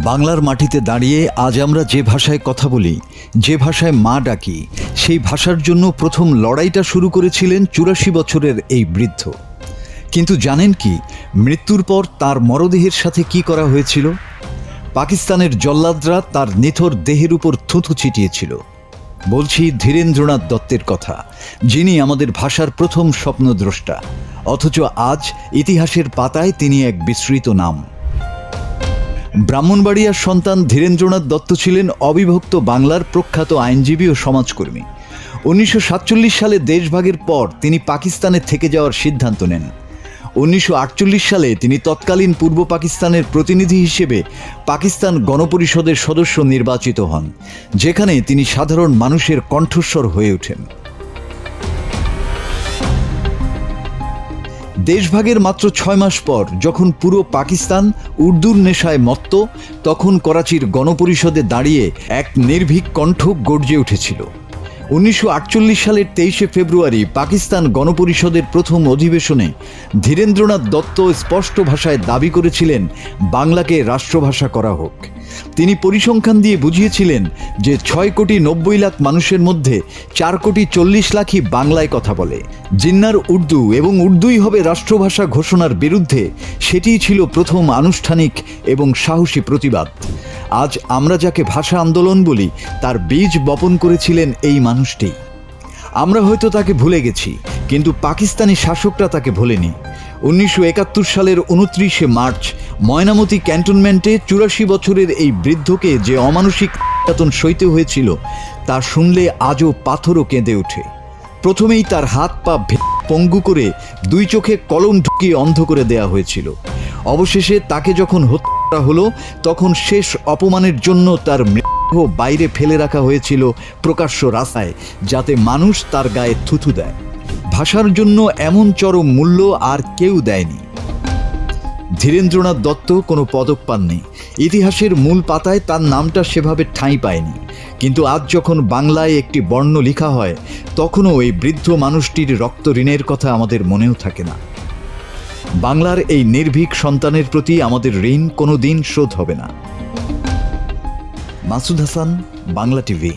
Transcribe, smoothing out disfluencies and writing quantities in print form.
বাংলার মাটিতে দাঁড়িয়ে আজ আমরা যে ভাষায় কথা বলি, যে ভাষায় মা ডাকি, সেই ভাষার জন্য প্রথম লড়াইটা শুরু করেছিলেন ৮৪ বছরের এই বৃদ্ধ। কিন্তু জানেন কি, মৃত্যুর পর তার মরদেহের সাথে কি করা হয়েছিল? পাকিস্তানের জল্লাদরা তার নিথর দেহের উপর থুথু ছিটিয়েছিল। বলছি ধীরেন্দ্রনাথ দত্তের কথা, যিনি আমাদের ভাষার প্রথম স্বপ্নদ্রষ্টা, অথচ আজ ইতিহাসের পাতায় তিনি এক বিস্মৃত নাম। ব্রাহ্মণবাড়িয়ার সন্তান ধীরেন্দ্রনাথ দত্ত ছিলেন অবিভক্ত বাংলার প্রখ্যাত আইনজীবী ও সমাজকর্মী। ১৯৪৭ সালে দেশভাগের পর তিনি পাকিস্তানে থেকে যাওয়ার সিদ্ধান্ত নেন। ১৯৪৮ সালে তিনি তৎকালীন পূর্ব পাকিস্তানের প্রতিনিধি হিসেবে পাকিস্তান গণপরিষদের সদস্য নির্বাচিত হন, যেখানে তিনি সাধারণ মানুষের কণ্ঠস্বর হয়ে ওঠেন। দেশভাগের মাত্র ৬ মাস পর যখন পুরো পাকিস্তান উর্দুর নেশায় মত্ত, তখন করাচির গণপরিষদে দাঁড়িয়ে এক নির্ভীক কণ্ঠ গর্জে উঠেছিল। ১৯৪৮ সালের ২৩শে ফেব্রুয়ারি পাকিস্তান গণপরিষদের প্রথম অধিবেশনে ধীরেন্দ্রনাথ দত্ত স্পষ্ট ভাষায় দাবি করেছিলেন বাংলাকে রাষ্ট্রভাষা করা হোক। তিনি পরিসংখ্যান দিয়ে বুঝিয়েছিলেন যে ৬,৯০,০০,০০০ মানুষের মধ্যে ৪,৪০,০০,০০০ই বাংলায় কথা বলে। জিন্নার উর্দু এবং উর্দুই হবে রাষ্ট্রভাষা ঘোষণার বিরুদ্ধে সেটিই ছিল প্রথম আনুষ্ঠানিক এবং সাহসী প্রতিবাদ। আজ আমরা যাকে ভাষা আন্দোলন বলি, তার বীজ বপন করেছিলেন এই মানুষটি। আমরা হয়তো তাকে ভুলে গেছি, কিন্তু পাকিস্তানি শাসকরা তাকে ভোলেনি। ১৯৭১ সালের ২৯শে মার্চ ময়নামতি ক্যান্টনমেন্টে ৮৪ বছরের এই বৃদ্ধকে যে অমানসিক নির্যাতন সইতে হয়েছিল, তা শুনলে আজও পাথরও কেঁদে ওঠে। প্রথমেই তার হাত পা পঙ্গু করে ২ চোখে কলম ঢুকিয়ে অন্ধ করে দেয়া হয়েছিল। অবশেষে তাকে যখন হত্যা করা হলো, তখন শেষ অপমানের জন্য তার মৃতদেহ বাইরে ফেলে রাখা হয়েছিল প্রকাশ্য রাস্তায়, যাতে মানুষ তার গায়ে থুথু দেয়। ভাষার জন্য এমন চরম মূল্য আর কেউ দেয়নি। ধীরেন্দ্রনাথ দত্ত কোনো পদক পাননি, ইতিহাসের মূল পাতায় তার নামটা সেভাবে ঠাঁই পায়নি, কিন্তু আজ যখন বাংলায় একটি বর্ণ লেখা হয়, তখনও এই বৃদ্ধ মানুষটির রক্ত ঋণের কথা আমাদের মনেও থাকে না। বাংলার এই নির্ভীক সন্তানের প্রতি আমাদের ঋণ কোনো দিন শোধ হবে না। মাসুদ হাসান, বাংলা টিভি।